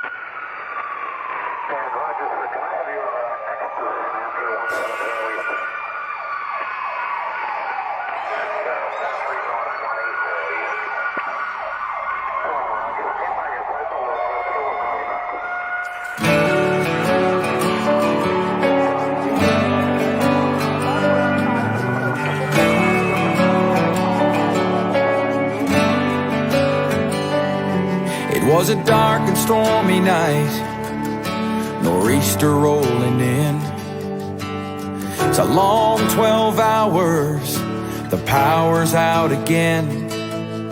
And Roger, sir, can I have your next position after 170? It was a dark and stormy night, nor'easter rolling in. It's a long 12 hours, the power's out again.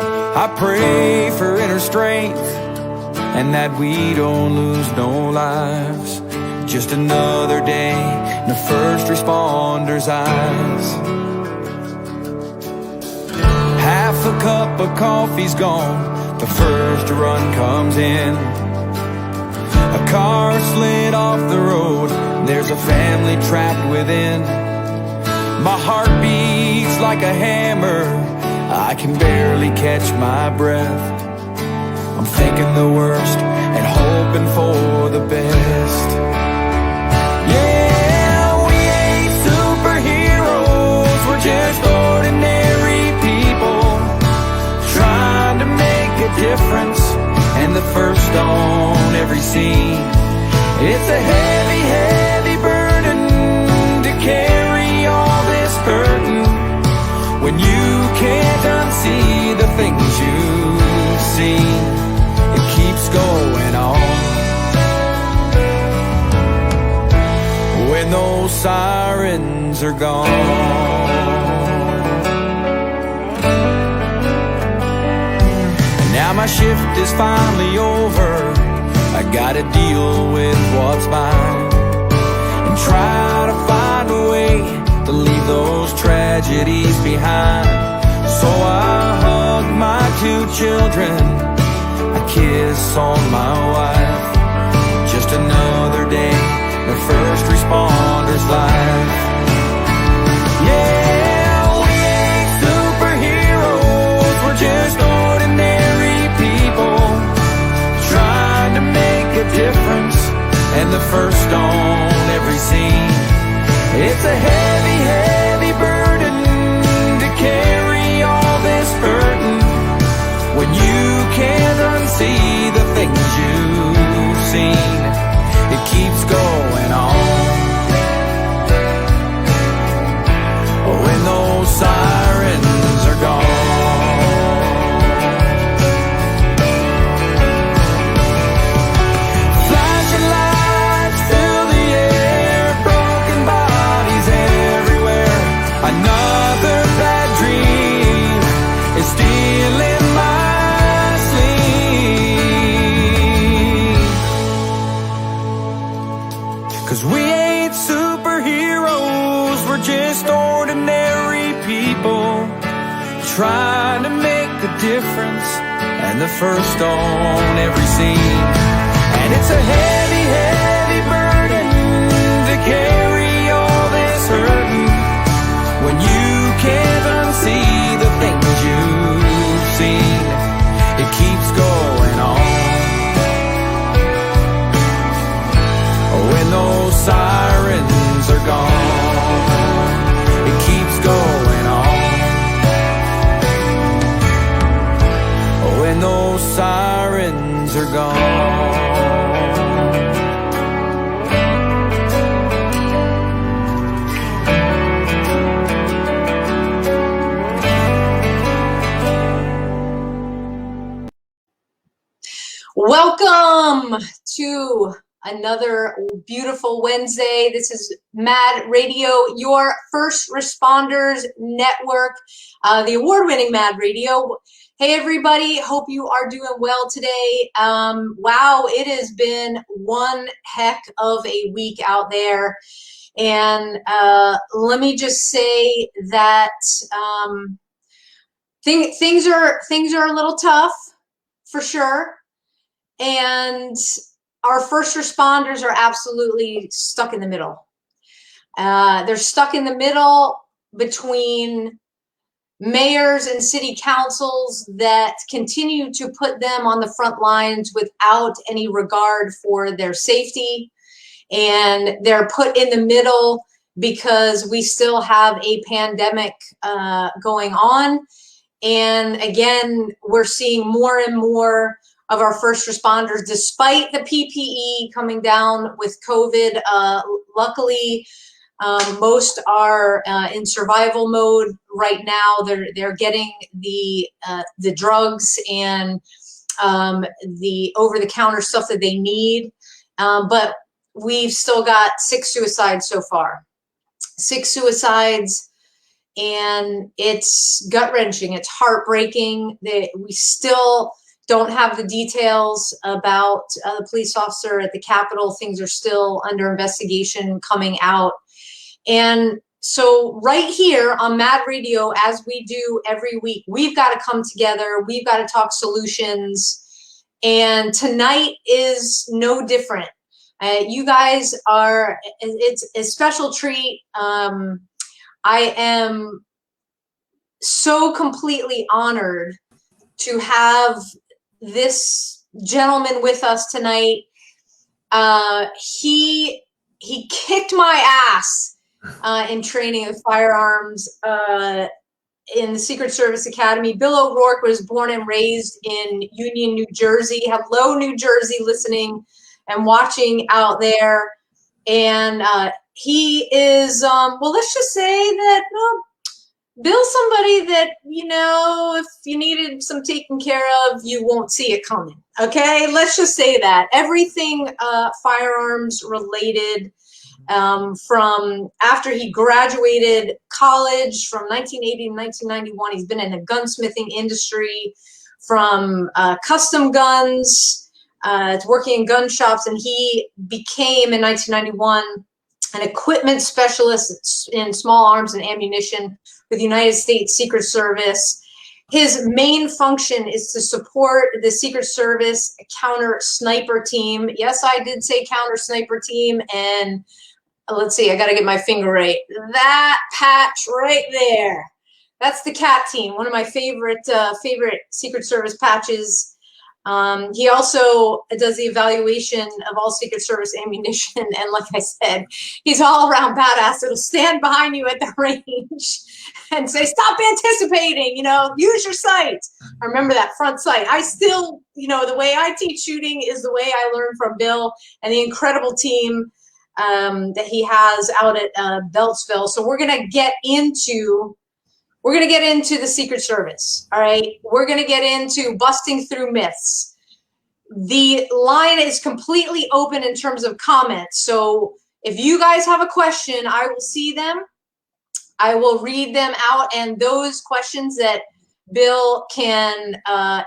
I pray for inner strength and that we don't lose no lives. Just another day in the first responders' eyes. Half a cup of coffee's gone, the first run comes in. A car slid off the road, there's a family trapped within. My heart beats like a hammer, I can barely catch my breath. I'm thinking the worst and hoping for the best. Yeah, we ain't superheroes, we're just ordinary people trying to make a difference, and the first on every scene. It's a heavy, heavy burden to carry all this burden when you can't unsee the things you've seen. It keeps going on. When those sirens are gone. Now my shift is finally over, I gotta deal with what's mine and try to find a way to leave those tragedies behind. So I hug my 2 children, I kiss on my wife. Just another day in the first responder's life. Yeah, we ain't superheroes, we're just ordinary people trying to make a difference, and the first on every scene. It's a heavy, heavy burden to carry all this burden when you can't unsee the things you've seen. It keeps going on. When those sirens are gone. Flashing lights fill the air, broken bodies everywhere. Another bad dream is stealing my sleep. 'Cause we ain't superheroes, we're just ordinary people trying to make a difference, and the first on every scene. And it's a heavy, heavy burden to carry all this hurting when you can't unsee the things you've seen. It keeps going on. When those sirens are gone, it keeps going on. When those sirens are gone. Welcome to another beautiful Wednesday. This is Mad Radio, your first responders network, the award-winning Mad Radio. Hey everybody, hope you are doing well today. Wow, it has been one heck of a week out there. And let me just say that things are a little tough for sure. And our first responders are absolutely stuck in the middle. They're stuck in the middle between mayors and city councils that continue to put them on the front lines without any regard for their safety. And they're put in the middle because we still have a pandemic going on. And again, we're seeing more and more of our first responders, despite the PPE coming down with COVID. Luckily, most are in survival mode right now. They're getting the drugs and the over-the-counter stuff that they need, but we've still got 6 suicides so far. 6 suicides, and it's gut-wrenching. It's heartbreaking. We still don't have the details about the police officer at the Capitol. Things are still under investigation coming out. And so right here on Mad Radio, as we do every week, we've got to come together. We've got to talk solutions. And tonight is no different. You guys are, it's a special treat. I am so completely honored to have this gentleman with us tonight. He kicked my ass in training of firearms in the Secret Service Academy. Bill O'Rourke was born and raised in Union, New Jersey. Hello, New Jersey, listening and watching out there. And he is, well, let's just say that Bill's somebody that, you know, if you needed some taken care of, you won't see it coming. Okay, let's just say that. Everything firearms related, from after he graduated college from 1980 to 1991, he's been in the gunsmithing industry, from custom guns to working in gun shops, and he became in 1991 an equipment specialist in small arms and ammunition with the United States Secret Service. His main function is to support the Secret Service counter sniper team. Yes, I did say counter sniper team. And let's see, I got to get my finger right. That patch right there. That's the CAT team, one of my favorite Secret Service patches. He also does the evaluation of all Secret Service ammunition. And like I said, he's all around badass. It'll stand behind you at the range and say, stop anticipating, you know, use your sight. I remember that front sight. I still, you know, the way I teach shooting is the way I learned from Bill and the incredible team that he has out at Beltsville. So we're going to get into the Secret Service, all right? We're going to get into busting through myths. The line is completely open in terms of comments. So if you guys have a question, I will see them. I will read them out, and those questions that Bill can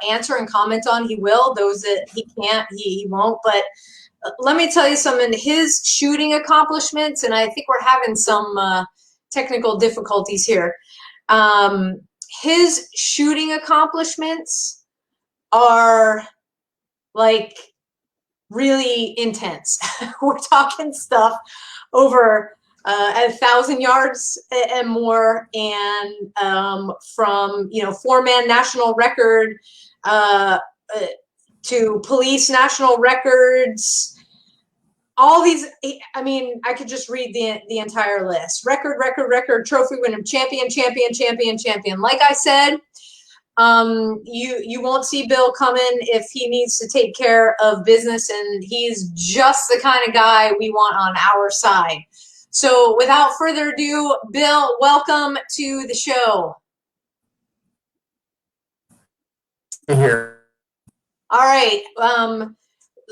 answer and comment on, he will. Those that he can't, he won't. But let me tell you something. His shooting accomplishments, and I think we're having some technical difficulties here. His shooting accomplishments are like really intense. We're talking stuff over 1,000 yards and more, and from, you know, 4-man national record to police national records. All these, I mean, I could just read the entire list. Record, trophy winner, champion. Like I said, you won't see Bill coming if he needs to take care of business, and he's just the kind of guy we want on our side. So without further ado, Bill, welcome to the show. Here. All right.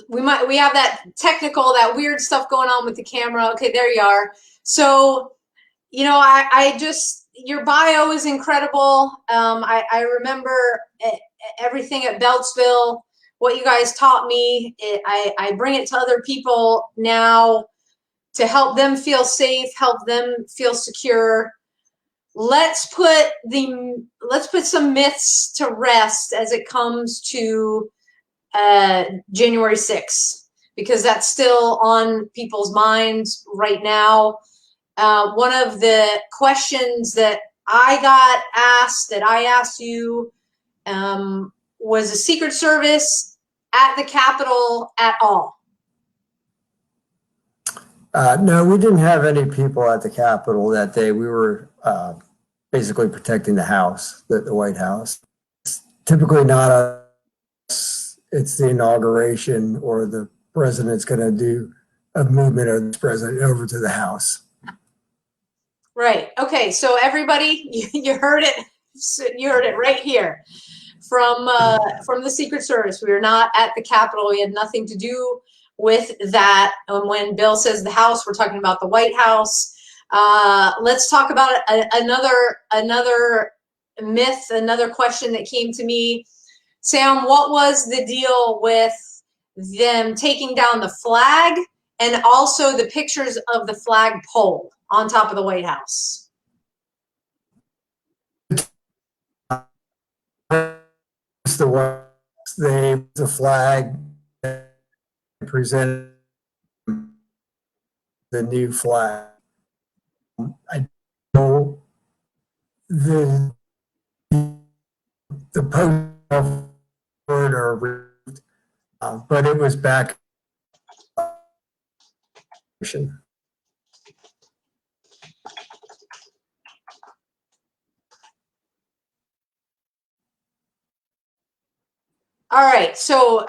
We have that technical, that weird stuff going on with the camera. Okay, there you are. So, you know, I just, your bio is incredible. I remember everything at Beltsville, what you guys taught me. I bring it to other people now to help them feel safe, help them feel secure. Let's put some myths to rest as it comes to January 6th, because that's still on people's minds right now. One of the questions that I asked you, was the Secret Service at the Capitol at all? No, we didn't have any people at the Capitol that day. We were basically protecting the House, the White House. It's typically not us. It's the inauguration or the president's going to do a movement of the president over to the House. Right. Okay. So everybody, you heard it. You heard it right here from the Secret Service. We were not at the Capitol. We had nothing to do with that. And when Bill says the House, we're talking about the White House. Let's talk about another myth, another question that came to me. Sam, what was the deal with them taking down the flag and also the pictures of the flag pole on top of the White House? The flag presented the new flag. I know the post or removed, but it was back. All right, so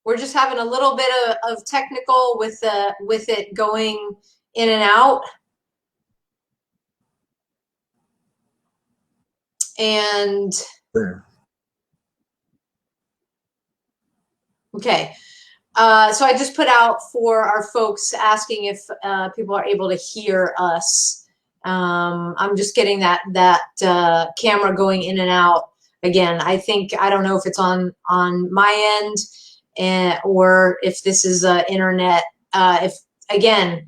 we're just having a little bit of technical with it going in and out. And okay, so I just put out for our folks asking if people are able to hear us. I'm just getting that camera going in and out. Again, I don't know if it's on my end or if this is internet. If again,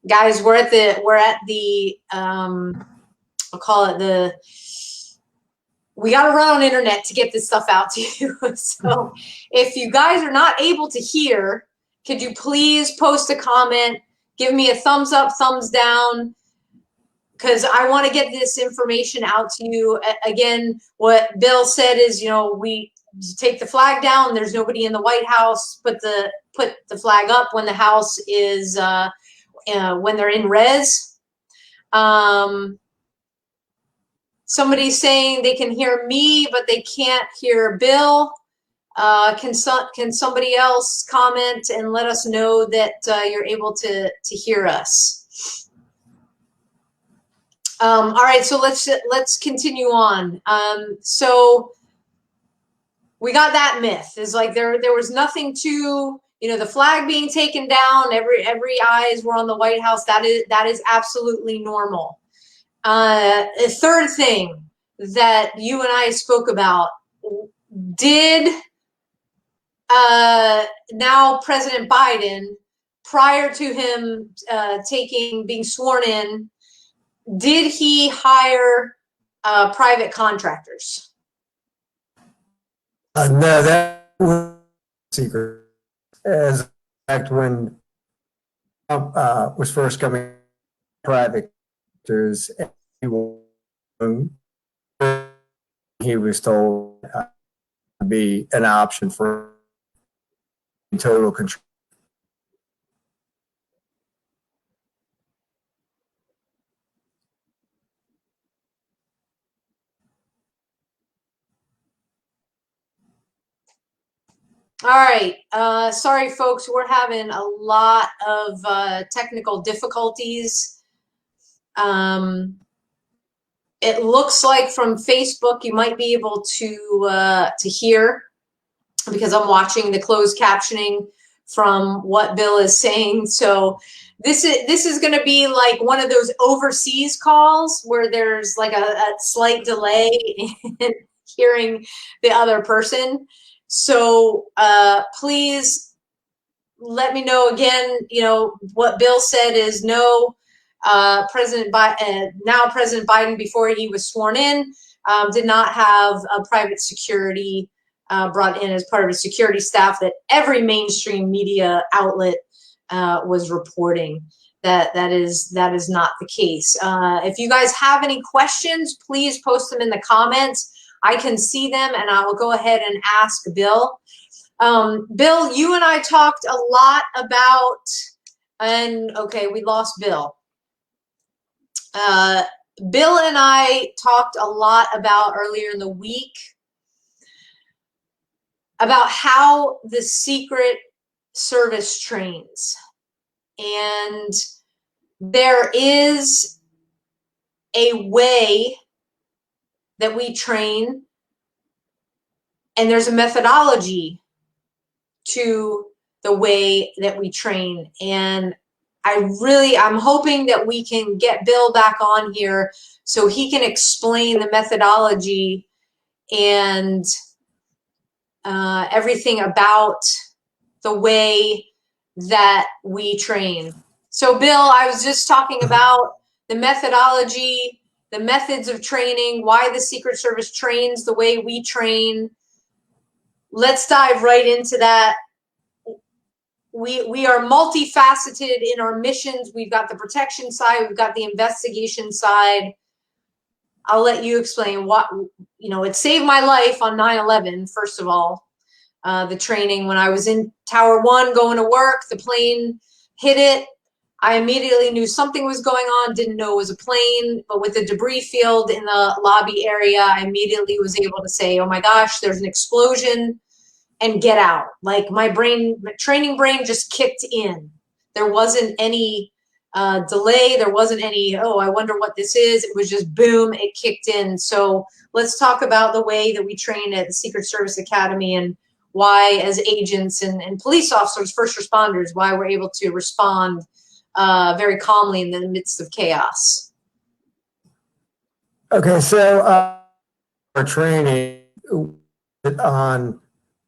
guys, we're at the I'll call it we got to run on internet to get this stuff out to you. So if you guys are not able to hear, could you please post a comment, give me a thumbs up, thumbs down, because I want to get this information out to you. Again, what Bill said is, we take the flag down. There's nobody in the White House. Put the flag up when the House is when they're in res. Somebody's saying they can hear me, but they can't hear Bill. Can somebody else comment and let us know that you're able to hear us? All right, so let's continue on. So we got that myth. Is like there was nothing to the flag being taken down. Every eyes were on the White House. That is absolutely normal. The third thing that you and I spoke about, did now President Biden, prior to him being sworn in, did he hire private contractors? No, that was secret. As in fact, when Trump was first coming, private contractors, he was told to be an option for total control. All right. Sorry, folks. We're having a lot of technical difficulties. It looks like from Facebook you might be able to hear, because I'm watching the closed captioning from what Bill is saying. So this is going to be like one of those overseas calls where there's like a slight delay in hearing the other person. So please let me know again. What Bill said is no. President Biden, before he was sworn in, did not have a private security brought in as part of his security staff that every mainstream media outlet was reporting. that is not the case. If you guys have any questions, please post them in the comments. I can see them, and I will go ahead and ask Bill. Bill, you and I talked a lot about, and okay, we lost Bill. Bill and I talked a lot about earlier in the week about how the Secret Service trains. And there is a way that we train, and there's a methodology to the way that we train. And I'm hoping that we can get Bill back on here so he can explain the methodology and everything about the way that we train. So Bill, I was just talking about the methodology, the methods of training, why the Secret Service trains the way we train. Let's dive right into that. We are multifaceted in our missions. We've got the protection side, we've got the investigation side. I'll let you explain what, it saved my life on 9/11, first of all. The training, when I was in Tower 1 going to work, the plane hit it. I immediately knew something was going on, didn't know it was a plane, but with the debris field in the lobby area, I immediately was able to say, oh my gosh, there's an explosion, and get out. Like my training brain just kicked in. There wasn't any delay. There wasn't any, oh, I wonder what this is. It was just boom, it kicked in. So let's talk about the way that we train at the Secret Service Academy and why as agents and police officers, first responders, why we're able to respond very calmly in the midst of chaos. Okay, so our training on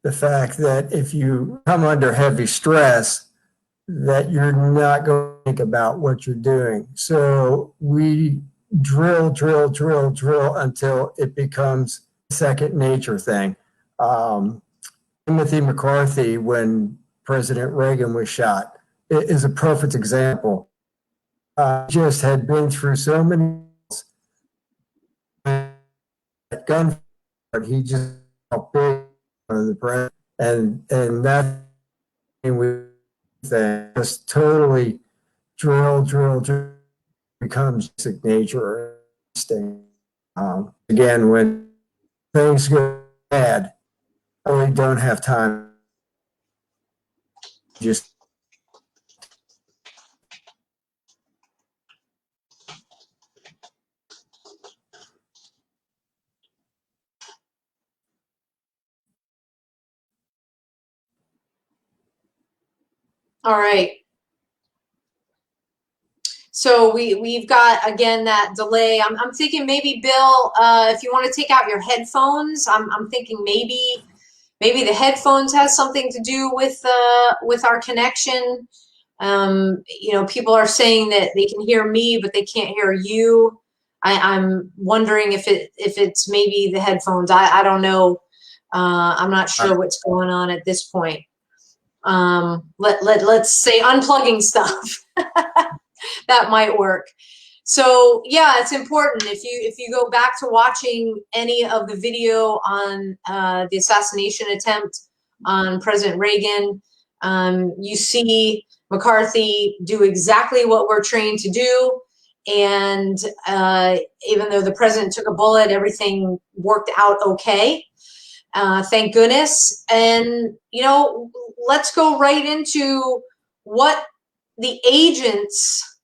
the fact that if you come under heavy stress, that you're not going to think about what you're doing. So we drill until it becomes a second nature thing. Timothy McCarthy, when President Reagan was shot, is a perfect example. Just had been through so many gunfight. He just felt big for the president, and that we just totally drill becomes basic nature instinct. Again, when things go bad, I really don't have time. Just All right. So we've got, again, that delay. I'm thinking maybe, Bill, if you want to take out your headphones, I'm thinking maybe the headphones has something to do with our connection. People are saying that they can hear me, but they can't hear you. I'm wondering if it's maybe the headphones. I don't know. I'm not sure what's going on at this point. Let's say unplugging stuff. That might work. So yeah, it's important if you go back to watching any of the video on the assassination attempt on President Reagan, you see McCarthy do exactly what we're trained to do. And even though the president took a bullet, everything worked out okay. Thank goodness. And, let's go right into what the agents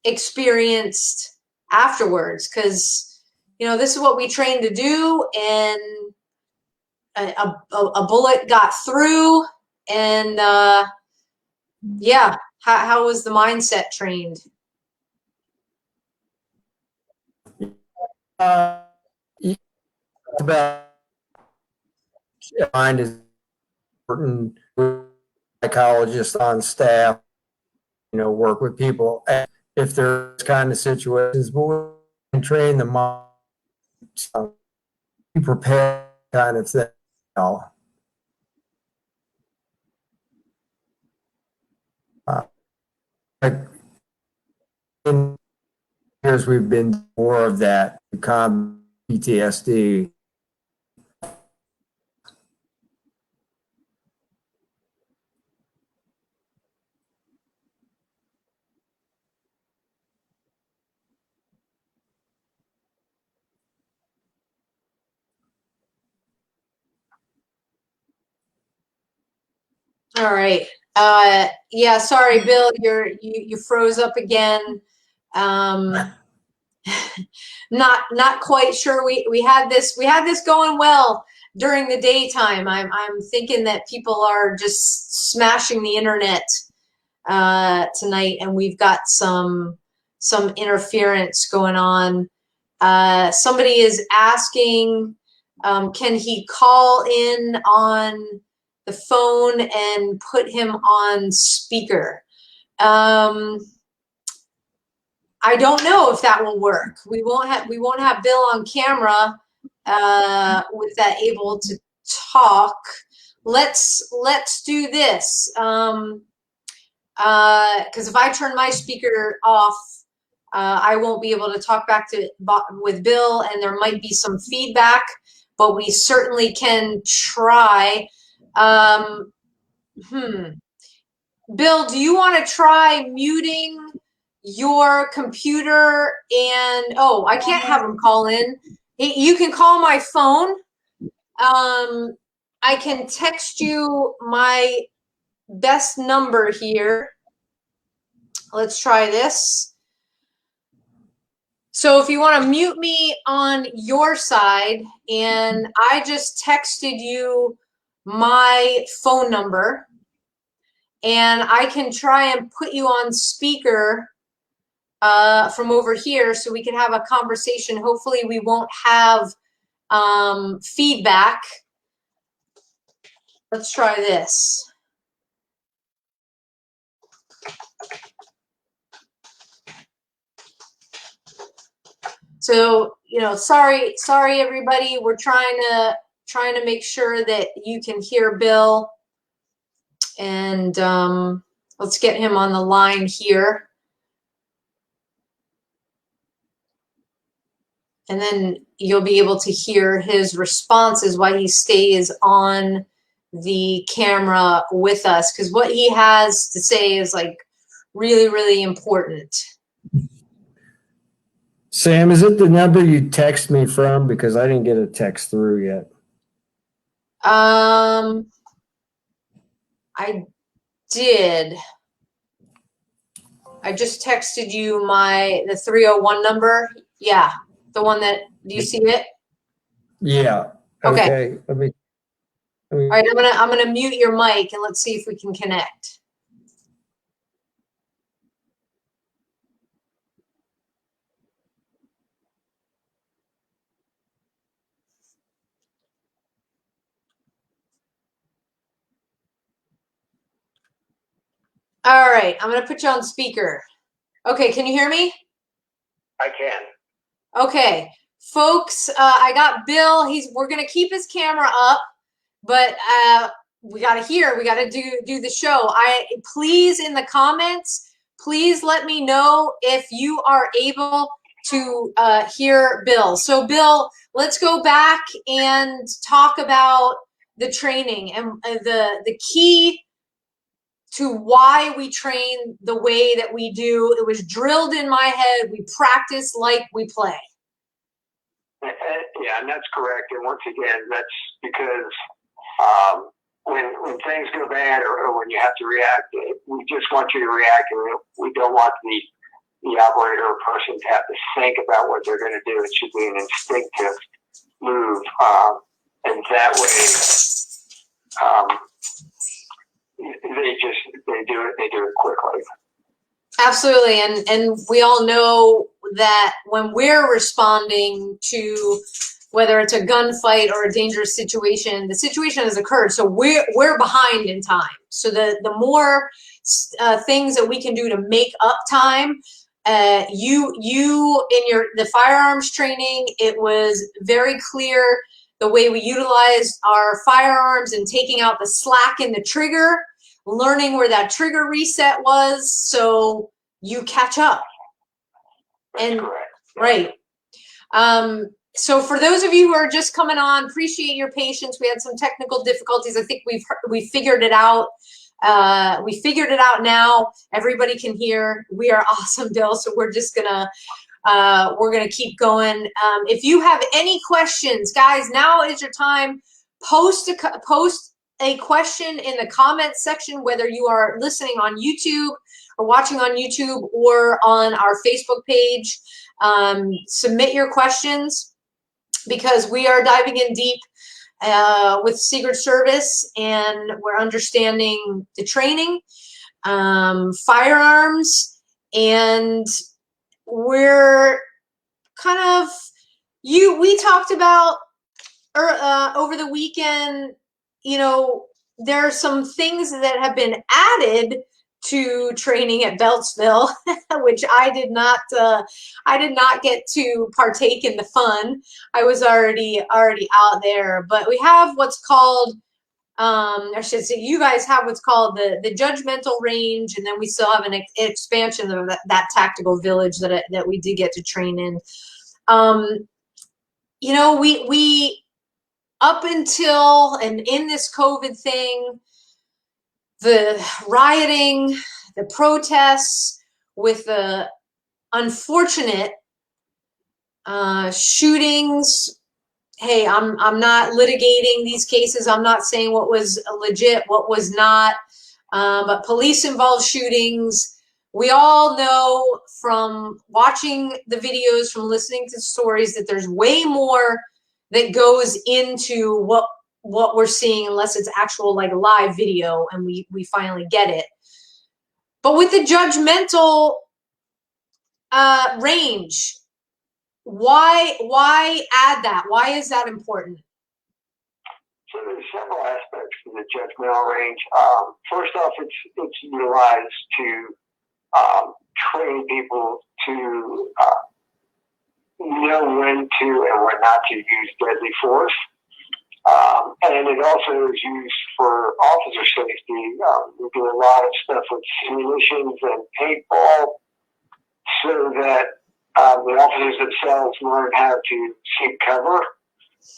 experienced afterwards, because, this is what we trained to do, and a bullet got through, and yeah, how was the mindset trained? About mind is important. Psychologists on staff, work with people. And if there's kind of situations, but we can train the mind to be prepared, kind of thing. Like years, we've been more of that to combat PTSD. All right. Yeah, sorry, Bill, you froze up again. Not quite sure. We had this going well during the daytime. I'm thinking that people are just smashing the internet tonight, and we've got some interference going on. Somebody is asking, can he call in on the phone and put him on speaker? I don't know if that will work. We won't have Bill on camera with that able to talk. Let's do this. Because if I turn my speaker off, I won't be able to talk back with Bill, and there might be some feedback, but we certainly can try. Bill, do you want to try muting your computer? And oh, I can't have him call in. You can call my phone. I can text you my best number here. Let's try this. So if you want to mute me on your side, and I just texted you my phone number, and I can try and put you on speaker from over here so we can have a conversation. Hopefully we won't have feedback. Let's try this. So, sorry everybody. We're trying to make sure that you can hear Bill, and let's get him on the line here. And then you'll be able to hear his responses while he stays on the camera with us, because what he has to say is like really, really important. Sam, is it the number you text me from? Because I didn't get a text through yet. I did. I just texted you the 301 number. Yeah, the one that, do you see it? Yeah. Okay. Let me. All right, I'm gonna mute your mic, and let's see if we can connect. All right, I'm gonna put you on speaker. Okay, can you hear me? I can. Okay, folks, I got Bill. We're gonna keep his camera up, but we gotta do the show. Please, in the comments, please let me know if you are able to hear Bill. So Bill, let's go back and talk about the training and the key to why we train the way that we do. It was drilled in my head. We practice like we play. Yeah, and that's correct. And once again, that's because when things go bad or when you have to react, we just want you to react, and we don't want the operator or person to have to think about what they're going to do. It should be an instinctive move, and that way they do it quickly. Absolutely, and we all know that when we're responding to whether it's a gunfight or a dangerous situation, the situation has occurred, so we're behind in time. So the more things that we can do to make up time, you in the firearms training, it was very clear the way we utilized our firearms and taking out the slack in the trigger, learning where that trigger reset was, so you catch up. That's correct. Right. So for those of you who are just coming on, appreciate your patience. We had some technical difficulties. I think we figured it out. We figured it out now. Everybody can hear. We are awesome, Bill. So we're just gonna keep going. If you have any questions, guys, now is your time. Post a question in the comments section, whether you are listening on YouTube or watching on YouTube or on our Facebook page. Submit your questions, because we are diving in deep with Secret Service, and we're understanding the training, firearms, and we're kind of, we talked about over the weekend, you know, there are some things that have been added to training at Beltsville, which I did not get to partake in the fun. I was already out there. But we have what's called, I should say, you guys have what's called the judgmental range, and then we still have an expansion of that tactical village that we did get to train in. You know, we up until and in this COVID thing, the rioting, the protests, with the unfortunate shootings. Hey, I'm not litigating these cases. I'm not saying what was legit, what was not, but police-involved shootings. We all know from watching the videos, from listening to stories, that there's way more that goes into what we're seeing, unless it's actual like live video and we finally get it. But with the judgmental range, why add that? Why is that important? So there's several aspects to the judgmental range. First off, it's utilized to train people to know when to and when not to use deadly force. And it also is used for officer safety. We do a lot of stuff with munitions and paintball, so that the officers themselves learn how to seek cover.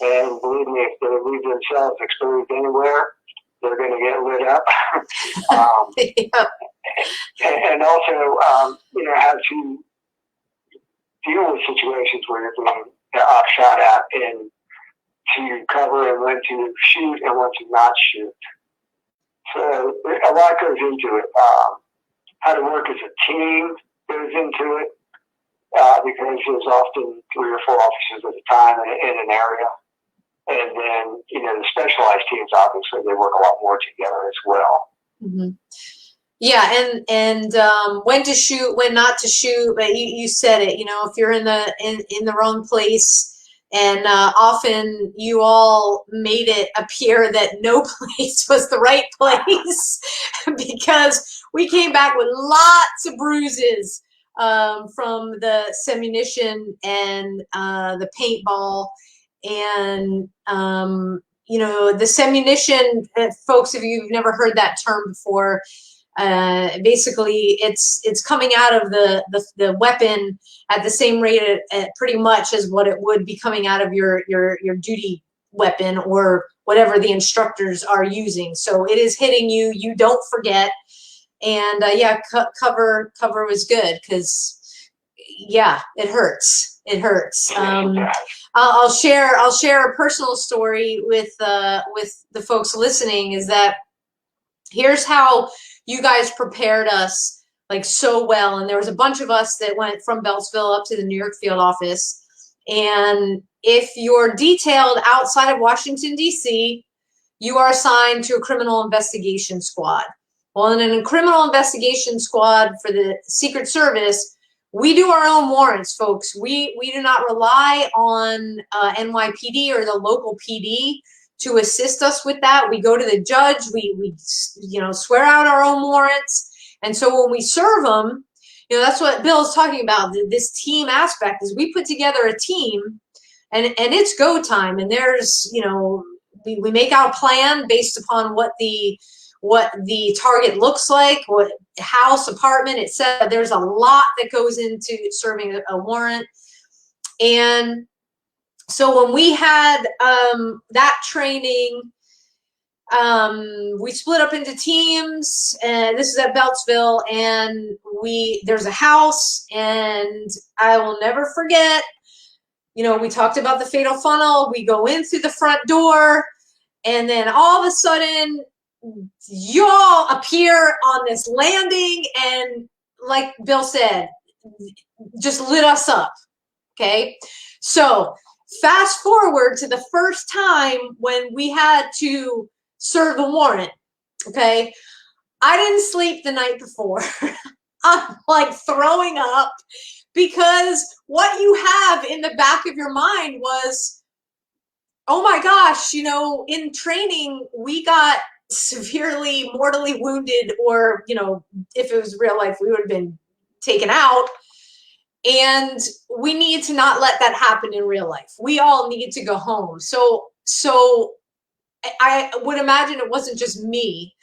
And believe me, if they leave themselves exposed anywhere, they're going to get lit up. And also, you know, how to deal with situations where you're being shot at, and to cover, and when to shoot and when to not shoot. So a lot goes into it. How to work as a team goes into it, because there's often 3 or 4 officers at a time in an area. And then, you know, the specialized teams, obviously, they work a lot more together as well. Mm-hmm. Yeah, and when to shoot, when not to shoot. But you said it. You know, if you're in the wrong place, and often you all made it appear that no place was the right place, because we came back with lots of bruises from the ammunition and the paintball. And you know, the ammunition, folks, if you've never heard that term before, basically it's coming out of the weapon at the same rate at pretty much as what it would be coming out of your duty weapon or whatever the instructors are using. So it is hitting you. You don't forget. And yeah, cover was good, because yeah, it hurts. It hurts. I'll share a personal story with the folks listening. Is that here's how you guys prepared us like so well. And there was a bunch of us that went from Beltsville up to the New York field office. And if you're detailed outside of Washington, D.C., you are assigned to a criminal investigation squad. Well, in a criminal investigation squad for the Secret Service, we do our own warrants, folks. We do not rely on NYPD or the local PD to assist us with that. We go to the judge. We you know, swear out our own warrants. And so when we serve them, you know, that's what Bill is talking about. This team aspect is we put together a team, and it's go time. And there's, you know, we make our plan based upon what the target looks like, what house, apartment, etc. There's a lot that goes into serving a warrant. And so when we had that training, we split up into teams, and this is at Beltsville, and there's a house, and I will never forget, we talked about the fatal funnel. We go in through the front door, and then all of a sudden y'all appear on this landing, and like Bill said, just lit us up. Okay, so fast forward to the first time when we had to serve a warrant. Okay, I didn't sleep the night before. I'm like throwing up, because what you have in the back of your mind was, oh my gosh, in training we got severely mortally wounded, or if it was real life we would have been taken out. And we need to not let that happen in real life. We all need to go home. So I would imagine it wasn't just me.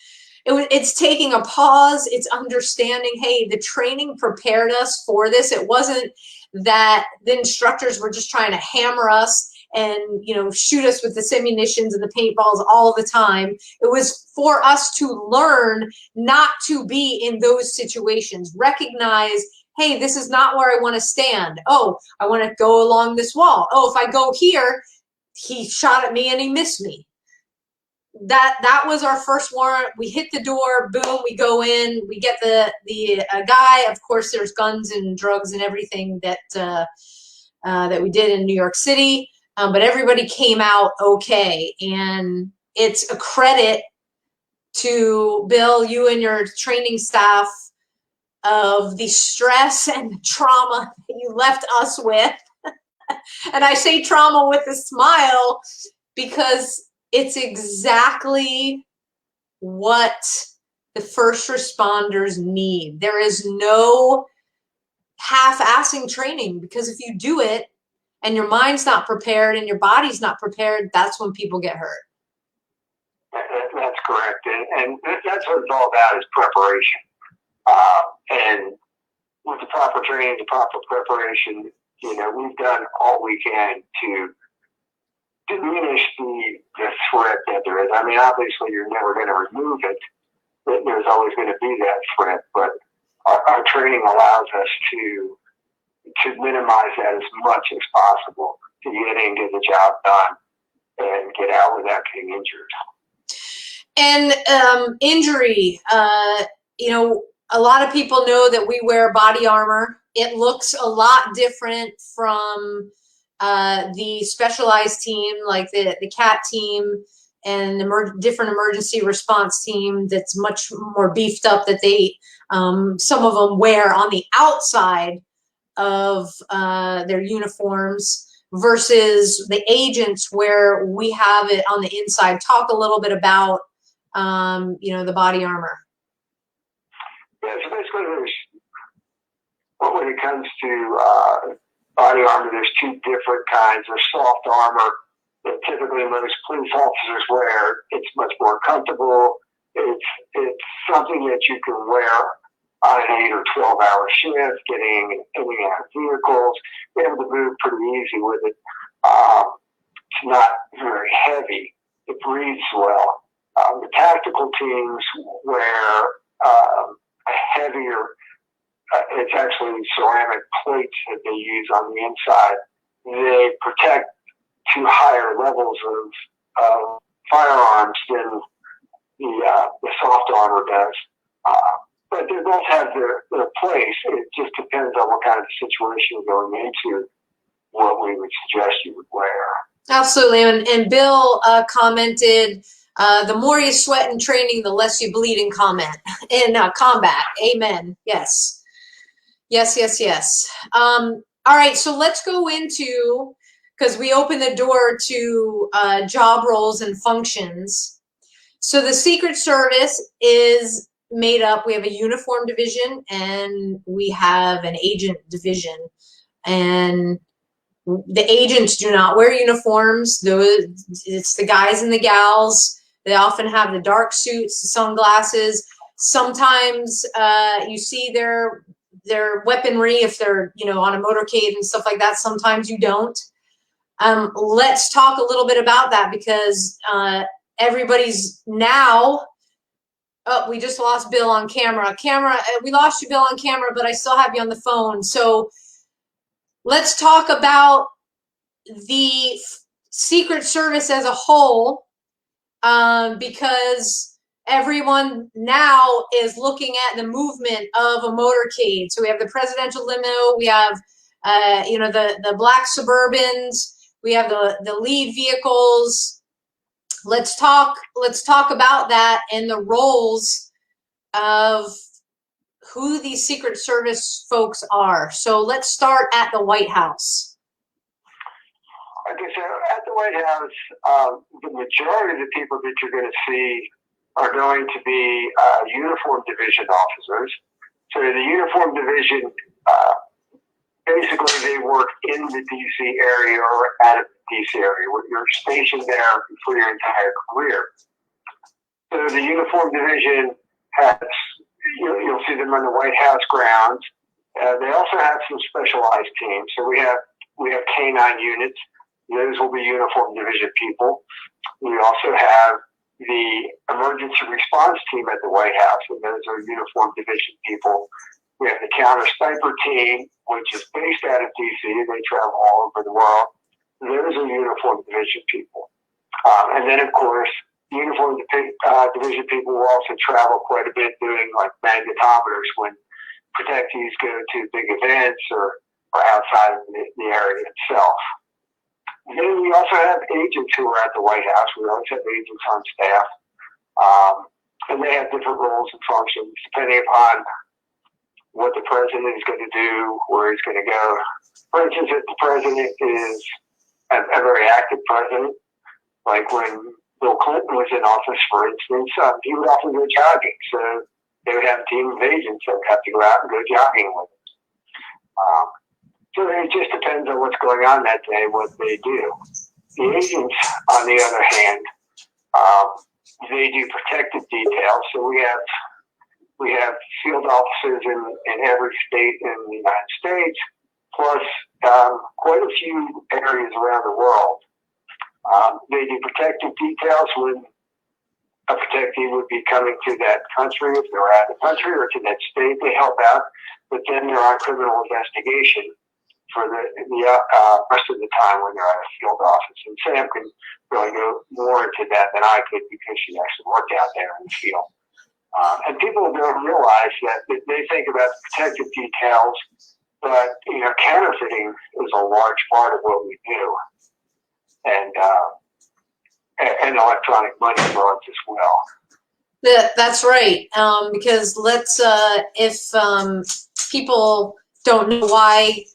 It's taking a pause. It's understanding, hey, the training prepared us for this. It wasn't that the instructors were just trying to hammer us and shoot us with the ammunitions and the paintballs all the time. It was for us to learn not to be in those situations. Recognize, hey, this is not where I want to stand. Oh, I want to go along this wall. Oh, if I go here, he shot at me and he missed me. That was our first warrant. We hit the door, boom, we go in, we get the guy. Of course, there's guns and drugs and everything that we did in New York City, but everybody came out okay. And it's a credit to Bill, you and your training staff, of the stress and the trauma that you left us with. And I say trauma with a smile, because it's exactly what the first responders need. There is no half-assing training, because if you do it and your mind's not prepared and your body's not prepared, that's when people get hurt. That's correct. And that's what it's all about, is preparation. And with the proper training, the proper preparation, we've done all we can to diminish the threat that there is. I mean, obviously, you're never going to remove it. There's always going to be that threat, but our training allows us to minimize that as much as possible, to get in, get the job done, and get out without getting injured. And injury, a lot of people know that we wear body armor. It looks a lot different from the specialized team, like the CAT team and the different emergency response team that's much more beefed up, that they, some of them wear on the outside of their uniforms, versus the agents where we have it on the inside. Talk a little bit about, the body armor. Yeah, so basically when it comes to body armor, there's two different kinds. There's soft armor that typically most police officers wear. It's much more comfortable. It's something that you can wear on an 8 or 12-hour shift, getting in and out of vehicles, be able to move pretty easy with it. It's not very heavy. It breathes well. The tactical teams wear a heavier, it's actually ceramic plates that they use on the inside. They protect to higher levels of firearms than the soft armor does. But they both have their place. It just depends on what kind of situation you're going into, what we would suggest you would wear. Absolutely. And Bill commented, the more you sweat in training, the less you bleed in combat. Amen. Yes. Yes. All right. So let's go into, because we opened the door to job roles and functions. So the Secret Service is made up. We have a uniform division and we have an agent division. And the agents do not wear uniforms. It's the guys and the gals. They often have the dark suits, the sunglasses. Sometimes you see their their weaponry if they're, you know, on a motorcade and stuff like that. Sometimes you don't. Let's talk a little bit about that, because everybody's now, oh, we just lost Bill on camera. We lost you, Bill, on camera, but I still have you on the phone. So let's talk about the Secret Service as a whole, because everyone now is looking at the movement of a motorcade. So we have the presidential limo, we have you know, the black Suburbans, we have the lead vehicles. Let's talk about that and the roles of who these Secret Service folks are. So let's start at the White House. Okay, so at the White House, the majority of the people that you're going to see are going to be uniform division officers. So the uniform division, basically they work in the D.C. area or out of the D.C. area. You're stationed there for your entire career. So the uniform division has, you'll see them on the White House grounds. They also have some specialized teams. So we have K-9 units. Those will be uniform division people. We also have the emergency response team at the White House, and those are uniform division people. We have the counter sniper team, which is based out of D.C. They travel all over the world. Those are uniform division people. And then, of course, uniform division people will also travel quite a bit doing like magnetometers when protectees go to big events or outside of the area itself. And then we also have agents who are at the White House. We always have agents on staff. And they have different roles and functions depending upon what the president is going to do, where he's going to go. For instance, if the president is a very active president, like when Bill Clinton was in office, for instance, he would often go jogging. So they would have a team of agents that would have to go out and go jogging with him. So it just depends on what's going on that day, what they do. The agents, on the other hand, they do protective details. So we have field officers in every state in the United States, plus quite a few areas around the world. They do protective details when a protectee would be coming to that country, if they're out of the country, or to that state, they help out. But then they're on criminal investigation for the rest of the time when they're at a field office. And Sam can really go more into that than I could because she actually worked out there in the field. And people don't realize that they think about the protective details, but counterfeiting is a large part of what we do, and electronic money frauds as well. That's right. Because if people don't know why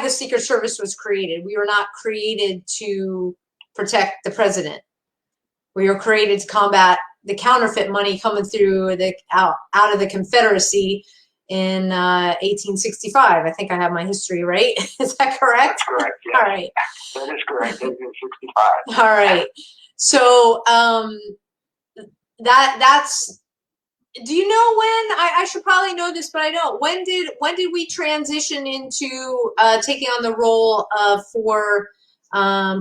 the Secret Service was created, we were not created to protect the president. We were created to combat the counterfeit money coming through out of the Confederacy in 1865. I think I have my history right. Is that correct? That's correct. Yeah. All right. That is correct. 1865. All right. So that's. Do you know when? I should probably know this, but I don't. When did we transition into taking on the role for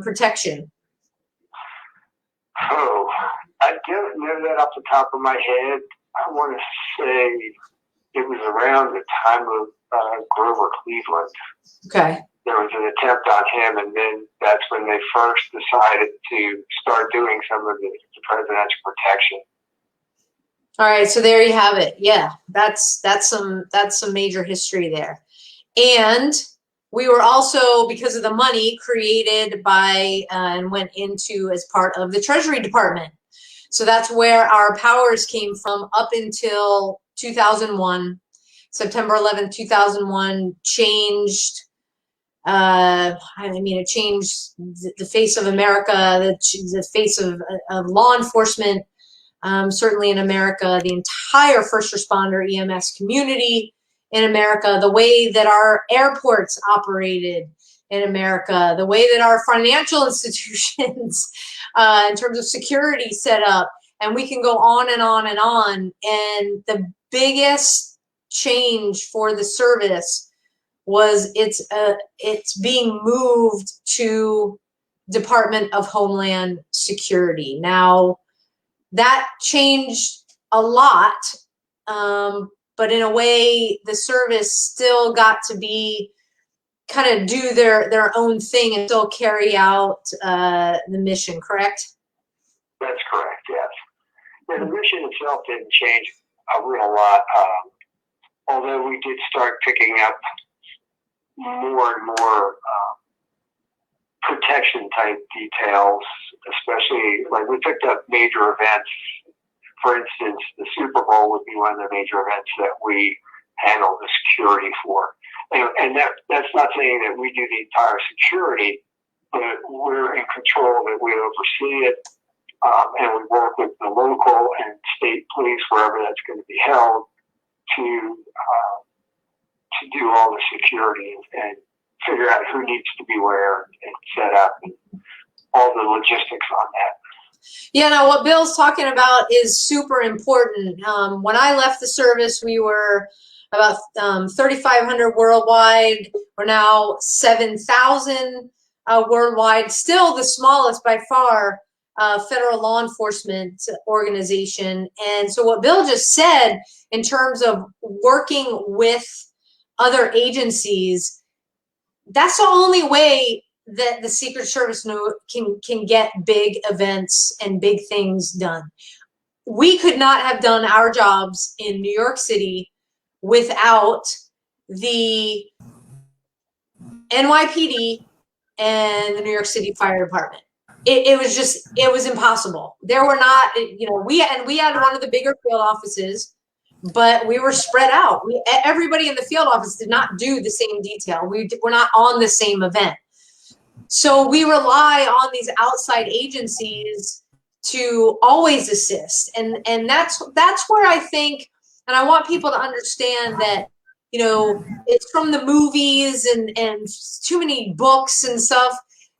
protection? Oh, I don't know that off the top of my head. I want to say it was around the time of Grover Cleveland. Okay. There was an attempt on him, and then that's when they first decided to start doing some of the presidential protection. All right, so there you have it. Yeah, that's some major history there. And we were also, because of the money, created by and went into as part of the Treasury Department. So that's where our powers came from up until 2001. September 11th, 2001 changed. It changed the face of America, the face of law enforcement. Certainly in America, the entire first responder EMS community in America, the way that our airports operated in America, the way that our financial institutions in terms of security set up, and we can go on and on and on. And the biggest change for the service was it's being moved to Department of Homeland Security. Now, that changed a lot, but in a way, the service still got to be kind of do their own thing and still carry out the mission, correct? That's correct, yes. Yeah, the mission itself didn't change a real lot, although we did start picking up more and more protection type details, especially like we picked up major events. For instance, the Super Bowl would be one of the major events that we handle the security for. And that's not saying that we do the entire security, but we're in control of it. We oversee it, and we work with the local and state police wherever that's going to be held to do all the security and figure out who needs to be where and set up and all the logistics on that. Yeah, no, what Bill's talking about is super important. When I left the service, we were about 3,500 worldwide. We're now 7,000 worldwide. Still the smallest by far federal law enforcement organization. And so what Bill just said in terms of working with other agencies, that's the only way that the Secret Service can get big events and big things done. We could not have done our jobs in New York City without the NYPD and the New York City Fire Department. It was impossible. There were not, we had one of the bigger field offices, but we were spread out. Everybody in the field office did not do the same detail. We're not on the same event. So we rely on these outside agencies to always assist. And that's where I think, and I want people to understand that, it's from the movies and too many books and stuff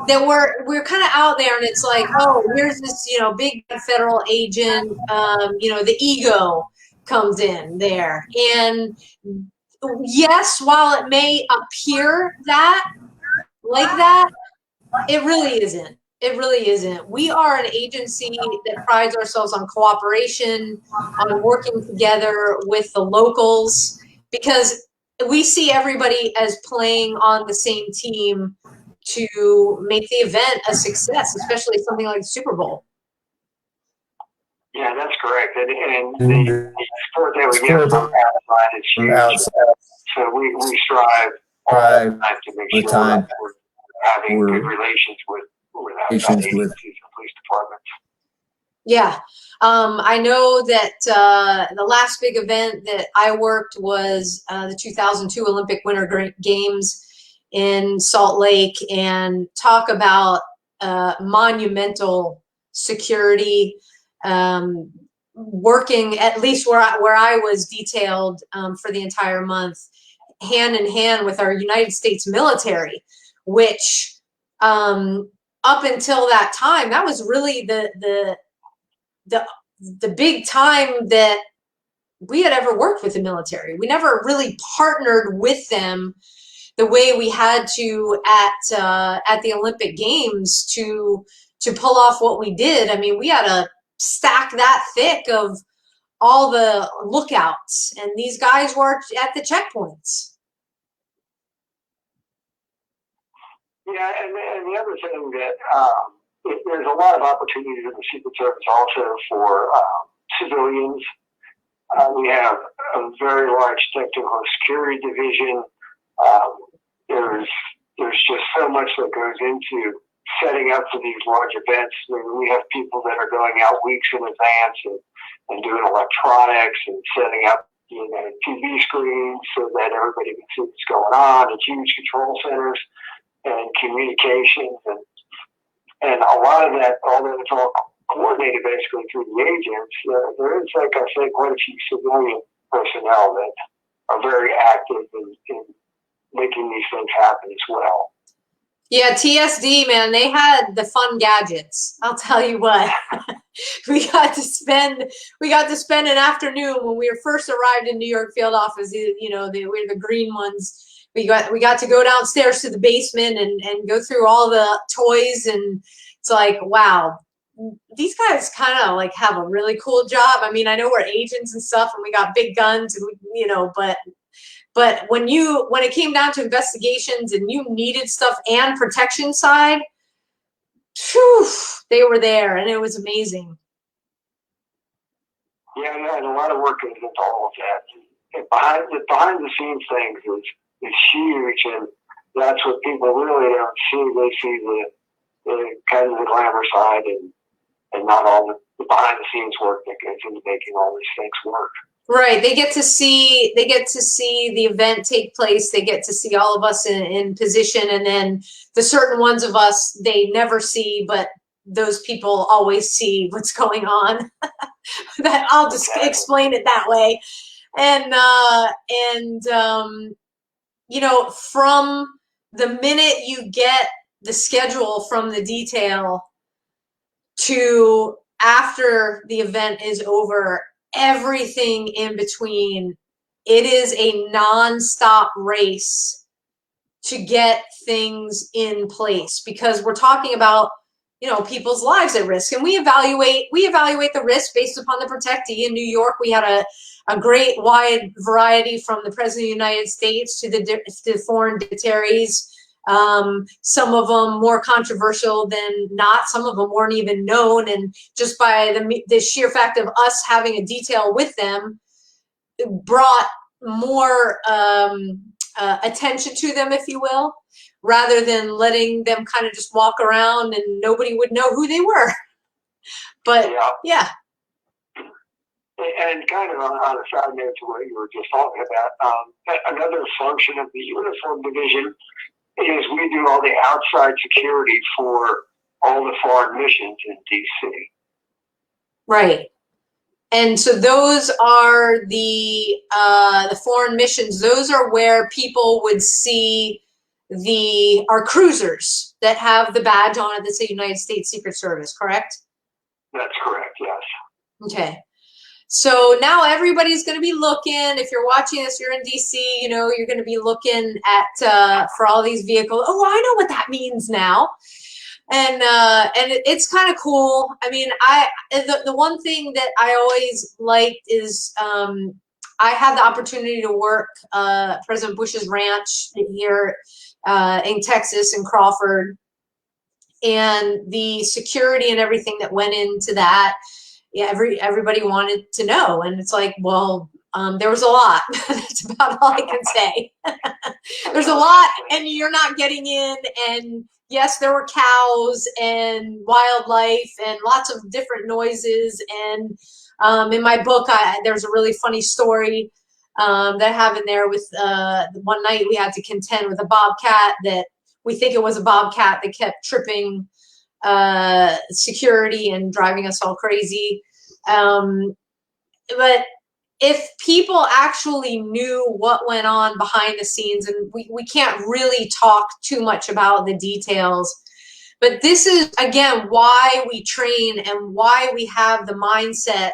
that we're kind of out there, and it's like, oh, here's this, big federal agent, the ego comes in there. And yes, while it may appear like that, it really isn't. It really isn't. We are an agency that prides ourselves on cooperation, on working together with the locals, because we see everybody as playing on the same team to make the event a success, especially something like the Super Bowl. Yeah, that's correct. And the support that we get from outside is huge. So we strive all the time to make sure that we're having good relations with outside agencies and police departments. Yeah. I know that the last big event that I worked was the 2002 Olympic Winter Games in Salt Lake, and talk about monumental security, working at least where I was detailed for the entire month, hand in hand with our United States military, which up until that time, that was really the big time that we had ever worked with the military. We never really partnered with them the way we had to at the Olympic Games to pull off what we did. I mean, we had to stack that thick of all the lookouts, and these guys were at the checkpoints. Yeah, and the other thing that there's a lot of opportunities in the Secret Service also for civilians. We have a very large technical security division. There's just so much that goes into setting up for these large events. I mean, we have people that are going out weeks in advance and doing electronics and setting up TV screens so that everybody can see what's going on, and huge control centers and communications, and a lot of that, although it's all coordinated basically through the agents, there is, like I said, quite a few civilian personnel that are very active in making these things happen as well. Yeah, TSD, man, they had the fun gadgets. I'll tell you what. we got to spend an afternoon when we were first arrived in New York field office. You know, we were the green ones. We got to go downstairs to the basement and go through all the toys, and it's like, wow, these guys kind of like have a really cool job. I mean, I know we're agents and stuff, and we got big guns, and you know, but when it came down to investigations and you needed stuff and protection side, whew, they were there, and it was amazing. Yeah, and a lot of work goes into all of that. And behind the scenes things is huge, and that's what people really don't see. They see the kind of the glamour side and not all the behind the scenes work that goes into making all these things work. Right. They get to see the event take place. They get to see all of us in position, and then the certain ones of us they never see, but those people always see what's going on. That I'll just explain it that way. And you know, from the minute you get the schedule from the detail to after the event is over, everything in between, it is a non-stop race to get things in place, because we're talking about, you know, people's lives at risk, and we evaluate the risk based upon the protectee. In New York, we had a great wide variety from the President of the United States to the foreign dignitaries. Some of them more controversial than not. Some of them weren't even known, and just by the sheer fact of us having a detail with them, it brought more attention to them, if you will, rather than letting them kind of just walk around and nobody would know who they were. But yeah. And kind of on a side note to what you were just talking about, another function of the uniform division is we do all the outside security for all the foreign missions in DC. Right. And so those are the foreign missions. Those are where people would see our cruisers that have the badge on it that say United States Secret Service, correct? That's correct, yes. Okay. So now everybody's going to be looking. If you're watching this, you're in DC, you know, you're going to be looking at for all these vehicles. Oh, I know what that means now. And it's kind of cool. I mean, the one thing that I always liked is I had the opportunity to work President Bush's ranch here in Texas, in Crawford, and the security and everything that went into that. Yeah, everybody wanted to know, and it's like, well, there was a lot. That's about all I can say. There's a lot, and you're not getting in. And yes, there were cows and wildlife and lots of different noises. And in my book, there's a really funny story that happened there with one night we had to contend with a bobcat that we think it was a bobcat that kept tripping security and driving us all crazy. But if people actually knew what went on behind the scenes, and we can't really talk too much about the details, but this is, again, why we train and why we have the mindset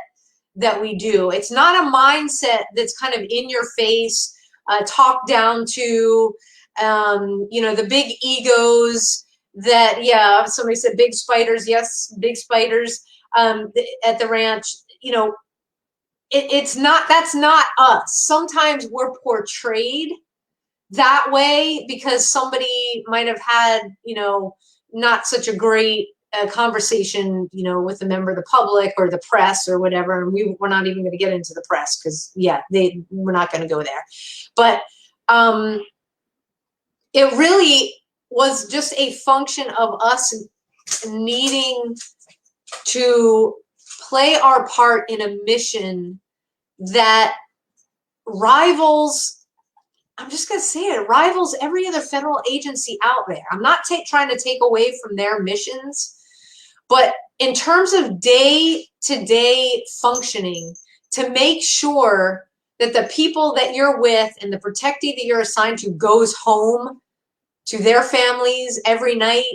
that we do. It's not a mindset that's kind of in your face, talked down to, you know, the big egos that, yeah, somebody said big spiders. Yes, big spiders at the ranch. You know, it's not, that's not us. Sometimes we're portrayed that way because somebody might have had, you know, not such a great conversation, you know, with a member of the public or the press or whatever. And we're not even going to get into the press because, yeah, we're not going to go there. But it really was just a function of us needing to play our part in a mission that rivals, I'm just going to say it, rivals every other federal agency out there. I'm not trying to take away from their missions, but in terms of day-to-day functioning, to make sure that the people that you're with and the protectee that you're assigned to goes home to their families every night,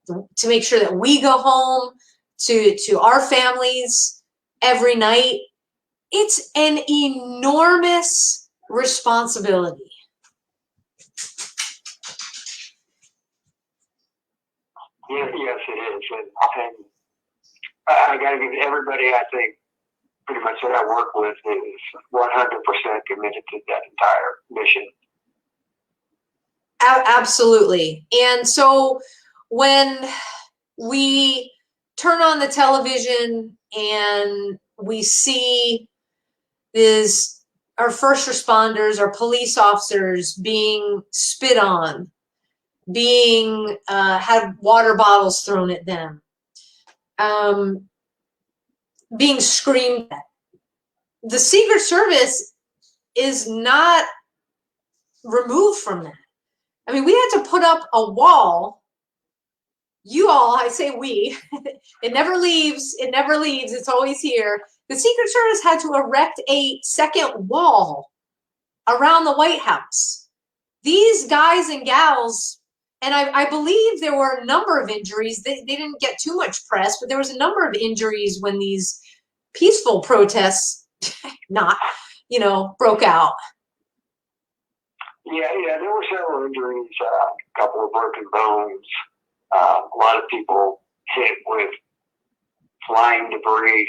to make sure that we go home, to our families every night. It's an enormous responsibility. Yes, it is. And I got to give everybody, I think, pretty much that I work with is 100% committed to that entire mission. Absolutely. And so when we turn on the television and we see our first responders, our police officers being spit on, being had water bottles thrown at them, being screamed at. The Secret Service is not removed from that. I mean, we had to put up a wall. You all, I say we, it never leaves, it's always here. The Secret Service had to erect a second wall around the White House. These guys and gals, and I believe there were a number of injuries. They didn't get too much press, but there was a number of injuries when these peaceful protests broke out. Yeah, there were several injuries, a couple of broken bones, a lot of people hit with flying debris.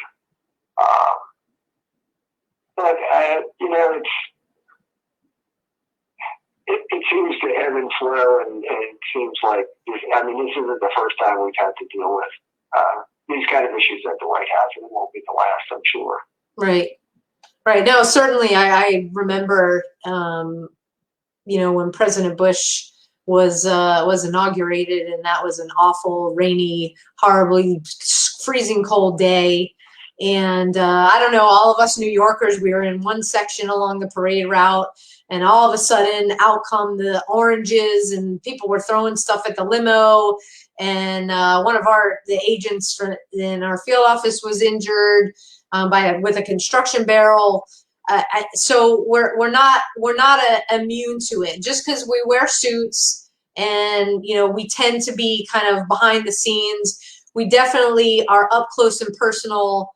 But it seems to ebb and flow, and it seems like this isn't the first time we've had to deal with these kind of issues at the White House, and it won't be the last, I'm sure. Right. No, certainly. I remember, when President Bush was inaugurated, and that was an awful, rainy, horribly freezing cold day. And I don't know, all of us New Yorkers, we were in one section along the parade route, and all of a sudden out come the oranges, and people were throwing stuff at the limo. And one of the agents in our field office was injured with a construction barrel. So we're not immune to it. Just because we wear suits and we tend to be kind of behind the scenes, we definitely are up close and personal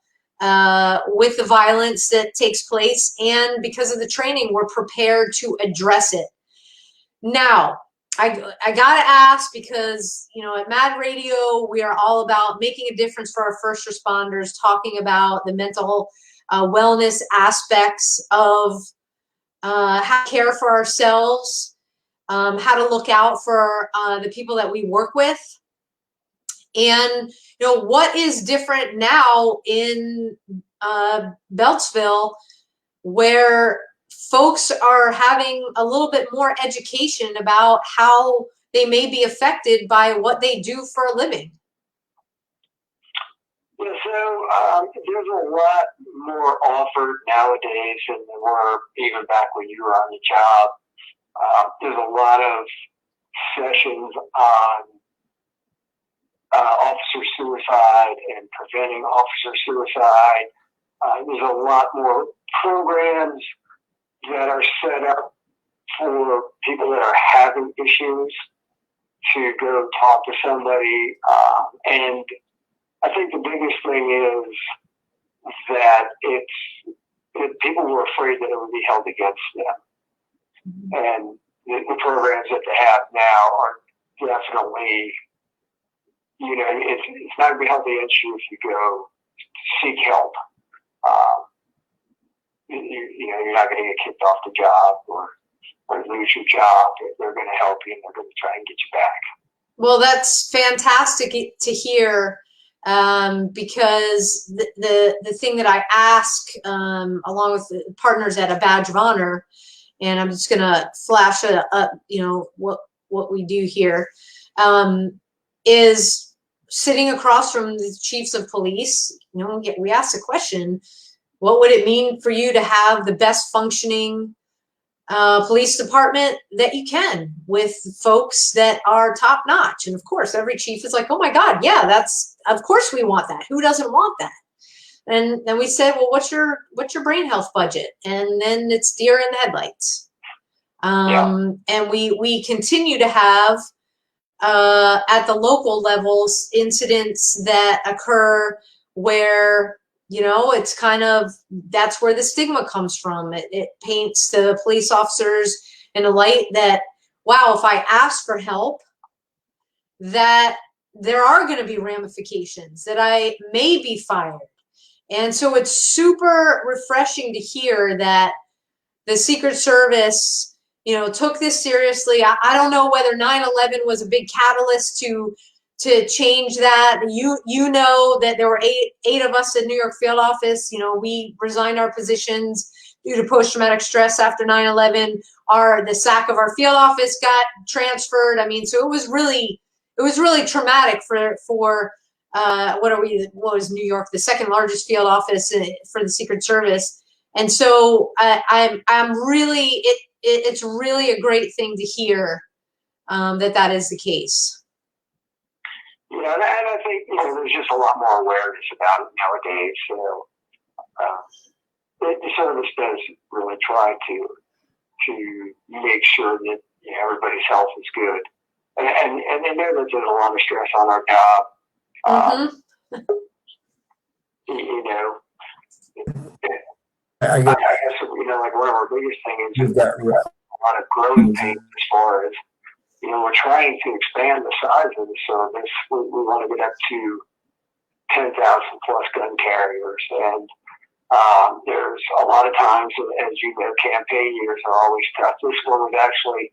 with the violence that takes place, and because of the training, we're prepared to address it. Now, I gotta ask, because at Mad Radio we are all about making a difference for our first responders, talking about the mental wellness aspects of how to care for ourselves, how to look out for the people that we work with. And what is different now in Beltsville, where folks are having a little bit more education about how they may be affected by what they do for a living? Yeah, so there's a lot more offered nowadays than there were even back when you were on the job. There's a lot of sessions on officer suicide and preventing officer suicide. There's a lot more programs that are set up for people that are having issues to go talk to somebody. And I think the biggest thing is that people were afraid that it would be held against them. And the programs that they have now are definitely, it's not going to be held against you if you go seek help. You're not going to get kicked off the job or lose your job. They're going to help you, and they're going to try and get you back. Well, that's fantastic to hear, because the thing that I ask, along with the partners at a Badge of Honor, and I'm just going to flash it up, what we do here, is sitting across from the chiefs of police. We ask the question, what would it mean for you to have the best functioning police department that you can, with folks that are top notch? And of course, every chief is like, oh my God, yeah, of course we want that. Who doesn't want that? And then we said, well, what's your brain health budget? And then it's deer in the headlights. And we continue to have at the local levels, incidents that occur where, you know, it's kind of, that's where the stigma comes from. It paints the police officers in a light that, wow, if I ask for help, that there are going to be ramifications, that I may be fired. And so it's super refreshing to hear that the Secret Service, you know, took this seriously. I don't know whether 9/11 was a big catalyst to change that. You know that there were eight of us in New York field office. You know, we resigned our positions due to post-traumatic stress after 9/11. The SAC of our field office got transferred. I mean, so it was really traumatic for what was New York, the second largest field office for the Secret Service. And so I'm really, it's really a great thing to hear that is the case. Yeah, and I think, you know, there's just a lot more awareness about it nowadays. So the service does really try to make sure that, you know, everybody's health is good, and they know that there's a lot of stress on our job. You know, I guess, you know, like one of our biggest things is a lot of growing pains as far as, you know, we're trying to expand the size of the service. We want to get up to 10,000 plus gun carriers. And there's a lot of times, as you know, campaign years are always tough. This one was actually